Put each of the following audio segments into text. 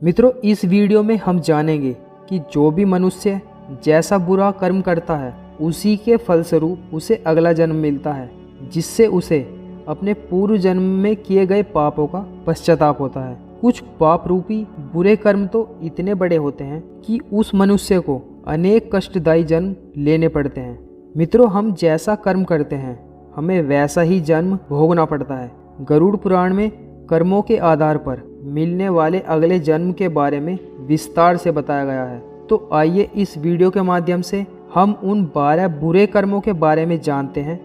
मित्रों, इस वीडियो में हम जानेंगे कि जो भी मनुष्य जैसा बुरा कर्म करता है उसी के फलस्वरूप उसे अगला जन्म मिलता है, जिससे उसे अपने पूर्व जन्म में किए गए पापों का पश्चाताप होता है। कुछ पाप रूपी बुरे कर्म तो इतने बड़े होते हैं कि उस मनुष्य को अनेक कष्टदायी जन्म लेने पड़ते हैं। मित्रों, हम जैसा कर्म करते हैं हमें वैसा ही जन्म भोगना पड़ता है। गरुड़ पुराण में कर्मों के आधार पर मिलने वाले अगले जन्म के बारे में विस्तार से बताया गया है। तो आइए इस वीडियो के माध्यम से हम उन 12 बुरे कर्मों के बारे में जानते हैं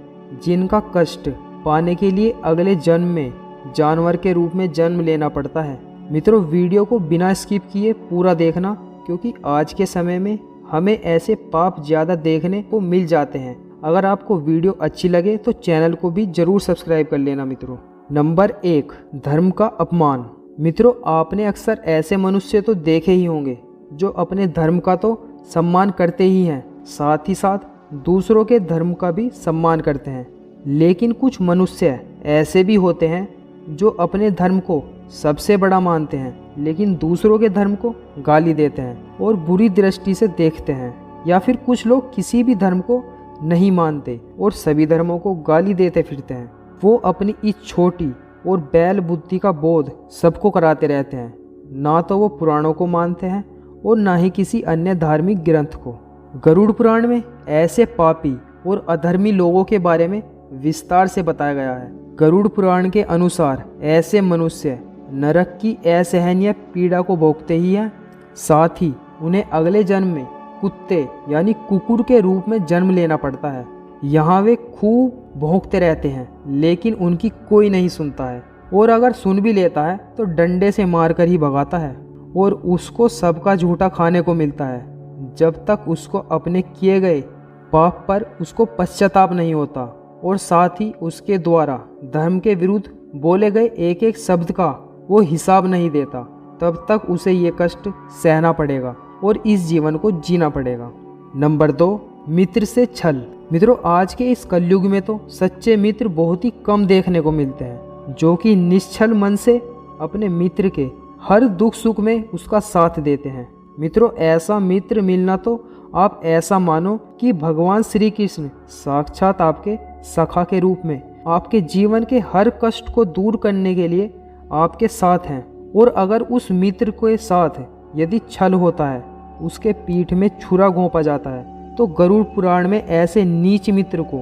जिनका कष्ट पाने के लिए अगले जन्म में जानवर के रूप में जन्म लेना पड़ता है। मित्रों, वीडियो को बिना स्किप किए पूरा देखना, क्योंकि आज के समय में हमें ऐसे पाप ज़्यादा देखने को मिल जाते हैं। अगर आपको वीडियो अच्छी लगे तो चैनल को भी जरूर सब्सक्राइब कर लेना। मित्रों, नंबर 1, धर्म का अपमान। मित्रों, आपने अक्सर ऐसे मनुष्य तो देखे ही होंगे जो अपने धर्म का तो सम्मान करते ही हैं, साथ ही साथ दूसरों के धर्म का भी सम्मान करते हैं। लेकिन कुछ मनुष्य ऐसे भी होते हैं जो अपने धर्म को सबसे बड़ा मानते हैं, लेकिन दूसरों के धर्म को गाली देते हैं और बुरी दृष्टि से देखते हैं। या फिर कुछ लोग किसी भी धर्म को नहीं मानते और सभी धर्मों को गाली देते फिरते हैं। वो अपनी इस छोटी और बैल बुद्धि का बोध सबको कराते रहते हैं। ना तो वो पुराणों को मानते हैं और ना ही किसी अन्य धार्मिक ग्रंथ को। गरुड़ पुराण में ऐसे पापी और अधर्मी लोगों के बारे में विस्तार से बताया गया है। गरुड़ पुराण के अनुसार ऐसे मनुष्य नरक की असहनीय पीड़ा को भोगते ही हैं, साथ ही उन्हें अगले जन्म में कुत्ते यानी कुकुर के रूप में जन्म लेना पड़ता है। यहाँ वे खूब भौंकते रहते हैं, लेकिन उनकी कोई नहीं सुनता है, और अगर सुन भी लेता है तो डंडे से मारकर ही भगाता है, और उसको सबका झूठा खाने को मिलता है जब तक उसको अपने किए गए पाप पर उसको पश्चाताप नहीं होता, और साथ ही उसके द्वारा धर्म के विरुद्ध बोले गए एक एक शब्द का वो हिसाब नहीं देता। तब तक उसे ये कष्ट सहना पड़ेगा और इस जीवन को जीना पड़ेगा। नंबर 2, मित्र से छल। मित्रों, आज के इस कलयुग में तो सच्चे मित्र बहुत ही कम देखने को मिलते हैं, जो कि निश्छल मन से अपने मित्र के हर दुख सुख में उसका साथ देते हैं। मित्रों, ऐसा मित्र मिलना तो आप ऐसा मानो कि भगवान श्री कृष्ण साक्षात आपके सखा के रूप में आपके जीवन के हर कष्ट को दूर करने के लिए आपके साथ हैं। और अगर उस मित्र के साथ यदि छल होता है, उसके पीठ में छुरा घोंपा जाता है, तो गरुड़ पुराण में ऐसे नीच मित्र को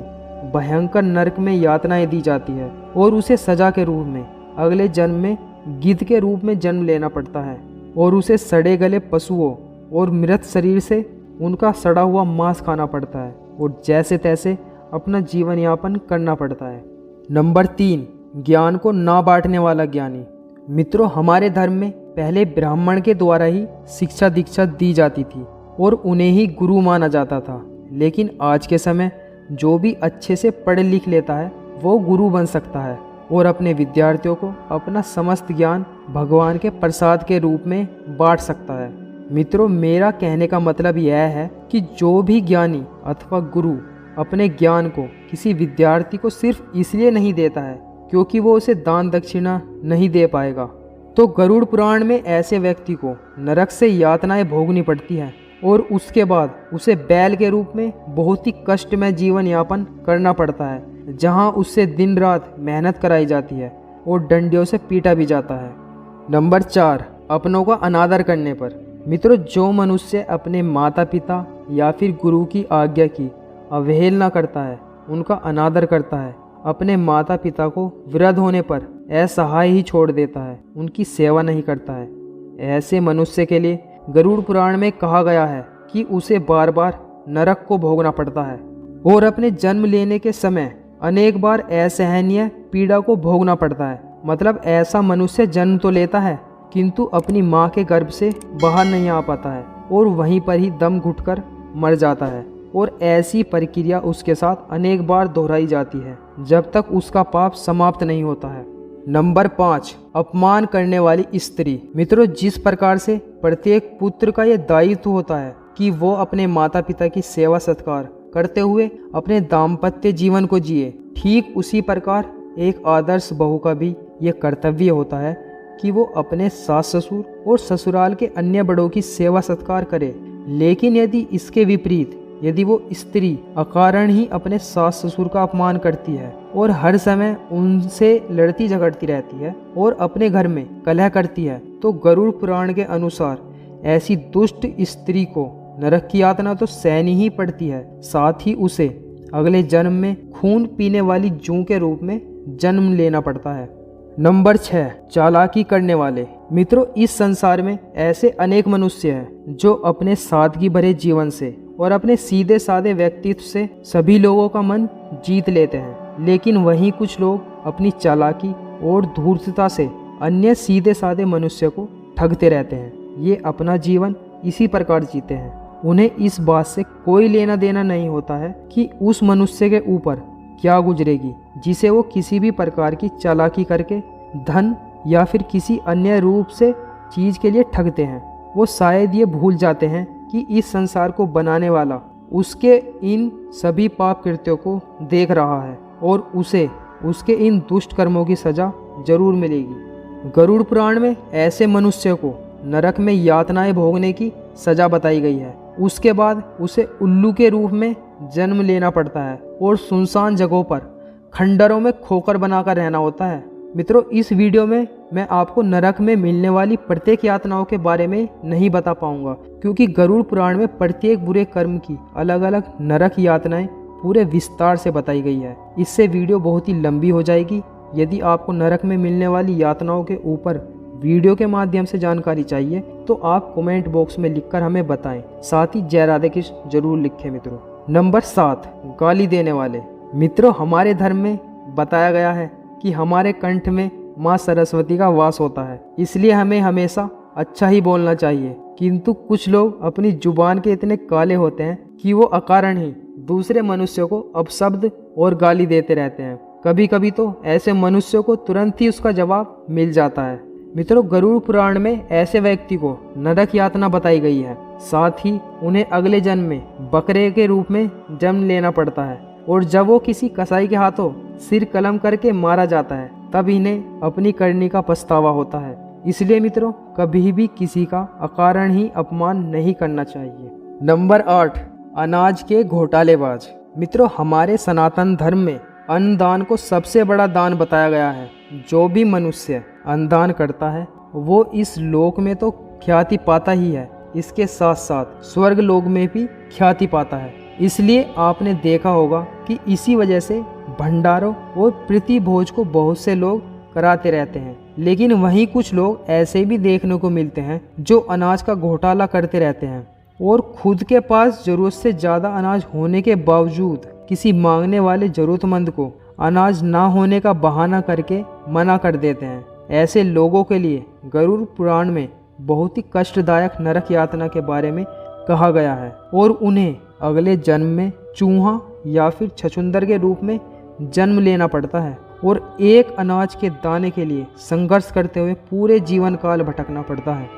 भयंकर नरक में यातनाएं दी जाती है और उसे सजा के रूप में अगले जन्म में गिद्ध के रूप में जन्म लेना पड़ता है, और उसे सड़े गले पशुओं और मृत शरीर से उनका सड़ा हुआ मांस खाना पड़ता है और जैसे तैसे अपना जीवन यापन करना पड़ता है। नंबर 3, ज्ञान को ना बांटने वाला ज्ञानी। मित्रों, हमारे धर्म में पहले ब्राह्मण के द्वारा ही शिक्षा दीक्षा दी जाती थी और उन्हें ही गुरु माना जाता था। लेकिन आज के समय जो भी अच्छे से पढ़ लिख लेता है वो गुरु बन सकता है और अपने विद्यार्थियों को अपना समस्त ज्ञान भगवान के प्रसाद के रूप में बांट सकता है। मित्रों, मेरा कहने का मतलब यह है कि जो भी ज्ञानी अथवा गुरु अपने ज्ञान को किसी विद्यार्थी को सिर्फ इसलिए नहीं देता है क्योंकि वो उसे दान दक्षिणा नहीं दे पाएगा, तो गरुड़ पुराण में ऐसे व्यक्ति को नरक से यातनाएं भोगनी पड़ती है और उसके बाद उसे बैल के रूप में बहुत ही कष्टमय जीवन यापन करना पड़ता है, जहां उससे दिन रात मेहनत कराई जाती है और डंडियों से पीटा भी जाता है। नंबर 4, अपनों का अनादर करने पर। मित्रों, जो मनुष्य अपने माता पिता या फिर गुरु की आज्ञा की अवहेलना करता है, उनका अनादर करता है, अपने माता पिता को वृद्ध होने पर असहाय ही छोड़ देता है, उनकी सेवा नहीं करता है, ऐसे मनुष्य के लिए गरुड़ पुराण में कहा गया है कि उसे बार बार नरक को भोगना पड़ता है और अपने जन्म लेने के समय अनेक बार असहनीय पीड़ा को भोगना पड़ता है। मतलब ऐसा मनुष्य जन्म तो लेता है किंतु अपनी माँ के गर्भ से बाहर नहीं आ पाता है और वहीं पर ही दम घुटकर मर जाता है, और ऐसी प्रक्रिया उसके साथ अनेक बार दोहराई जाती है जब तक उसका पाप समाप्त नहीं होता है। नंबर 5, अपमान करने वाली स्त्री। मित्रों, जिस प्रकार से प्रत्येक पुत्र का यह दायित्व होता है कि वो अपने माता पिता की सेवा सत्कार करते हुए अपने दाम्पत्य जीवन को जिए, ठीक उसी प्रकार एक आदर्श बहू का भी ये कर्तव्य होता है कि वो अपने सास ससुर और ससुराल के अन्य बड़ों की सेवा सत्कार करे। लेकिन यदि इसके विपरीत यदि वो स्त्री अकारण ही अपने सास ससुर का अपमान करती है और हर समय उनसे लड़ती झगड़ती रहती है और अपने घर में कलह करती है, तो गरुड़ पुराण के अनुसार ऐसी दुष्ट स्त्री को नरक की यातना तो सहनी ही पड़ती है, साथ ही उसे अगले जन्म में खून पीने वाली जूं के रूप में जन्म लेना पड़ता है। नंबर 6, चालाकी करने वाले। मित्रों, इस संसार में ऐसे अनेक मनुष्य हैं जो अपने सादगी भरे जीवन से और अपने सीधे साधे व्यक्तित्व से सभी लोगों का मन जीत लेते हैं, लेकिन वहीं कुछ लोग अपनी चालाकी और धूर्तता से अन्य सीधे साधे मनुष्य को ठगते रहते हैं। ये अपना जीवन इसी प्रकार जीते हैं। उन्हें इस बात से कोई लेना देना नहीं होता है कि उस मनुष्य के ऊपर क्या गुजरेगी जिसे वो किसी भी प्रकार की चालाकी करके धन या फिर किसी अन्य रूप से चीज के लिए ठगते हैं। वो शायद ये भूल जाते हैं कि इस संसार को बनाने वाला उसके इन सभी पाप कृत्यों को देख रहा है और उसे उसके इन दुष्ट कर्मों की सजा जरूर मिलेगी। गरुड़ पुराण में ऐसे मनुष्य को नरक में यातनाएं भोगने की सजा बताई गई है। उसके बाद उसे उल्लू के रूप में जन्म लेना पड़ता है और सुनसान जगहों पर खंडरों में खोकर बनाकर रहना होता है। मित्रों, इस वीडियो में मैं आपको नरक में मिलने वाली प्रत्येक यातनाओं के बारे में नहीं बता पाऊंगा, क्योंकि गरुड़ पुराण में प्रत्येक बुरे कर्म की अलग अलग नरक यातनाएं पूरे विस्तार से बताई गई है। इससे वीडियो बहुत ही लंबी हो जाएगी। यदि आपको नरक में मिलने वाली यातनाओं के ऊपर वीडियो के माध्यम से जानकारी चाहिए तो आप कमेंट बॉक्स में लिखकर हमें बताएं। साथ ही जय राधे कृष्ण जरूर लिखें। मित्रों, नंबर 7, गाली देने वाले। मित्रों, हमारे धर्म में बताया गया है कि हमारे कंठ में माँ सरस्वती का वास होता है, इसलिए हमें हमेशा अच्छा ही बोलना चाहिए। किंतु कुछ लोग अपनी जुबान के इतने काले होते हैं कि वो अकारण ही दूसरे मनुष्यों को अपशब्द और गाली देते रहते हैं। कभी कभी तो ऐसे मनुष्यों को तुरंत ही उसका जवाब मिल जाता है। मित्रों, गरुड़ पुराण में ऐसे व्यक्ति को नरक यातना बताई गई है। साथ ही उन्हें अगले जन्म में बकरे के रूप में जन्म लेना पड़ता है और जब वो किसी कसाई के हाथों सिर कलम करके मारा जाता है तब इन्हें अपनी करनी का पछतावा होता है। इसलिए मित्रों, कभी भी किसी का अकारण ही अपमान नहीं करना चाहिए। नंबर 8, अनाज के घोटालेबाज। मित्रों, हमारे सनातन धर्म में अन्नदान को सबसे बड़ा दान बताया गया है। जो भी मनुष्य अन्नदान करता है वो इस लोक में तो ख्याति पाता ही है, इसके साथ साथ स्वर्ग लोक में भी ख्याति पाता है। इसलिए आपने देखा होगा कि इसी वजह से भंडारों और प्रीति भोज को बहुत से लोग कराते रहते हैं। लेकिन वहीं कुछ लोग ऐसे भी देखने को मिलते हैं जो अनाज का घोटाला करते रहते हैं और खुद के पास जरूरत से ज़्यादा अनाज होने के बावजूद किसी मांगने वाले जरूरतमंद को अनाज ना होने का बहाना करके मना कर देते हैं। ऐसे लोगों के लिए गरुड़ पुराण में बहुत ही कष्टदायक नरक यातना के बारे में कहा गया है और उन्हें अगले जन्म में चूहा या फिर छछूंदर के रूप में जन्म लेना पड़ता है और एक अनाज के दाने के लिए संघर्ष करते हुए पूरे जीवन काल भटकना पड़ता है।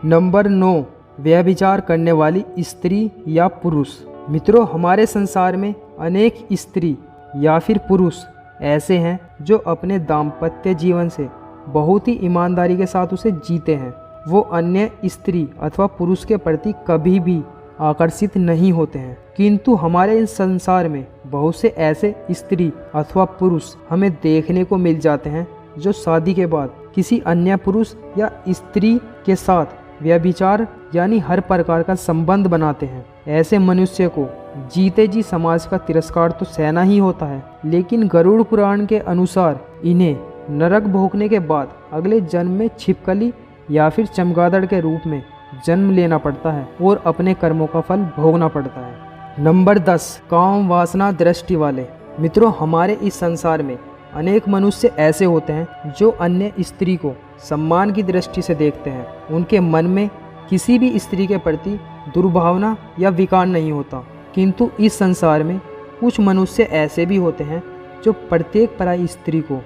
नंबर 9, व्यभिचार करने वाली स्त्री या पुरुष। मित्रों, हमारे संसार में अनेक स्त्री या फिर पुरुष ऐसे हैं जो अपने दाम्पत्य जीवन से बहुत ही ईमानदारी के साथ उसे जीते हैं। वो अन्य स्त्री अथवा पुरुष के प्रति कभी भी आकर्षित नहीं होते हैं। किंतु हमारे इस संसार में बहुत से ऐसे स्त्री अथवा पुरुष हमें देखने को मिल जाते हैं जो शादी के बाद किसी अन्य पुरुष या स्त्री के साथ व्यभिचार यानी हर प्रकार का संबंध बनाते हैं। ऐसे मनुष्य को जीते जी समाज का तिरस्कार तो सहना ही होता है, लेकिन गरुड़ पुराण के अनुसार इन्हें नरक भोगने के बाद अगले जन्म में छिपकली या फिर चमगादड़ के रूप में जन्म लेना पड़ता है और अपने कर्मों का फल भोगना पड़ता है। नंबर 10, काम वासना दृष्टि वाले। मित्रों, हमारे इस संसार में अनेक मनुष्य ऐसे होते हैं जो अन्य स्त्री को सम्मान की दृष्टि से देखते हैं। उनके मन में किसी भी स्त्री के प्रति दुर्भावना या विकार नहीं होता। किंतु इस संसार में कुछ मनुष्य ऐसे भी होते हैं जो प्रत्येक पराई स्त्री को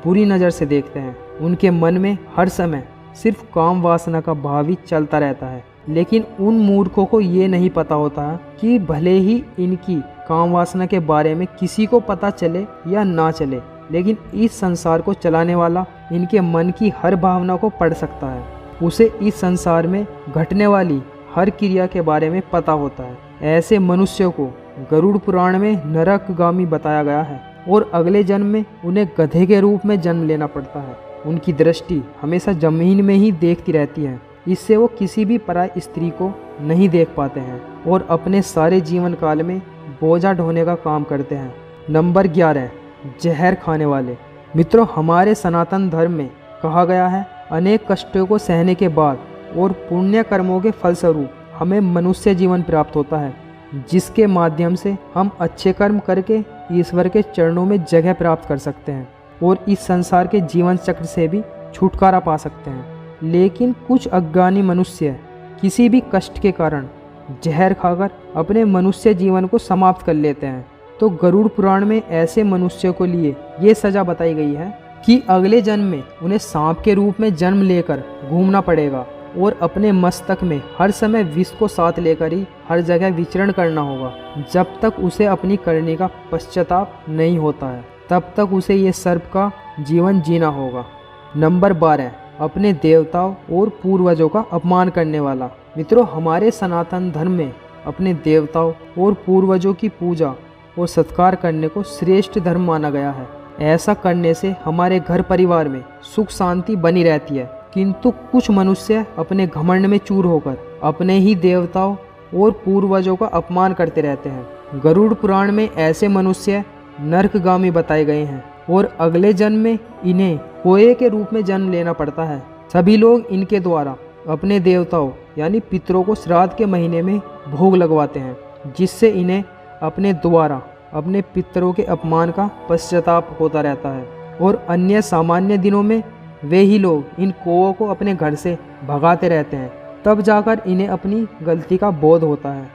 बुरी नज़र से देखते हैं। उनके मन में हर समय सिर्फ काम वासना का भाव ही चलता रहता है। लेकिन उन मूर्खों को ये नहीं पता होता कि भले ही इनकी काम वासना के बारे में किसी को पता चले या ना चले, लेकिन इस संसार को चलाने वाला इनके मन की हर भावना को पढ़ सकता है। उसे इस संसार में घटने वाली हर क्रिया के बारे में पता होता है। ऐसे मनुष्यों को गरुड़ पुराण में नरकगामी बताया गया है और अगले जन्म में उन्हें गधे के रूप में जन्म लेना पड़ता है। उनकी दृष्टि हमेशा जमीन में ही देखती रहती है, इससे वो किसी भी पराई स्त्री को नहीं देख पाते हैं और अपने सारे जीवन काल में बोझा ढोने का काम करते हैं। नंबर 11, जहर खाने वाले। मित्रों, हमारे सनातन धर्म में कहा गया है, अनेक कष्टों को सहने के बाद और पुण्य कर्मों के फलस्वरूप हमें मनुष्य जीवन प्राप्त होता है, जिसके माध्यम से हम अच्छे कर्म करके ईश्वर के चरणों में जगह प्राप्त कर सकते हैं और इस संसार के जीवन चक्र से भी छुटकारा पा सकते हैं। लेकिन कुछ अज्ञानी मनुष्य किसी भी कष्ट के कारण जहर खाकर अपने मनुष्य जीवन को समाप्त कर लेते हैं। तो गरुड़ पुराण में ऐसे मनुष्यों को लिए ये सजा बताई गई है कि अगले जन्म में उन्हें सांप के रूप में जन्म लेकर घूमना पड़ेगा और अपने मस्तक में हर समय विष को साथ लेकर ही हर जगह विचरण करना होगा। जब तक उसे अपनी करने का पश्चाताप नहीं होता है, तब तक उसे ये सर्प का जीवन जीना होगा। नंबर 12, अपने देवताओं और पूर्वजों का अपमान करने वाला। मित्रों, हमारे सनातन धर्म में अपने देवताओं और पूर्वजों की पूजा और सत्कार करने को श्रेष्ठ धर्म माना गया है। ऐसा करने से हमारे घर परिवार में सुख शांति बनी रहती है। किंतु कुछ मनुष्य अपने घमंड में चूर होकर अपने ही देवताओं और पूर्वजों का अपमान करते रहते हैं। गरुड़ पुराण में ऐसे मनुष्य नरकगामी बताए गए हैं और अगले जन्म में इन्हें कोए के रूप में जन्म लेना पड़ता है। सभी लोग इनके द्वारा अपने देवताओं यानी पितरों को श्राद्ध के महीने में भोग लगवाते हैं, जिससे इन्हें अपने द्वारा अपने पितरों के अपमान का पश्चाताप होता रहता है। और अन्य सामान्य दिनों में वे ही लोग इन कौओं को अपने घर से भगाते रहते हैं, तब जाकर इन्हें अपनी गलती का बोध होता है।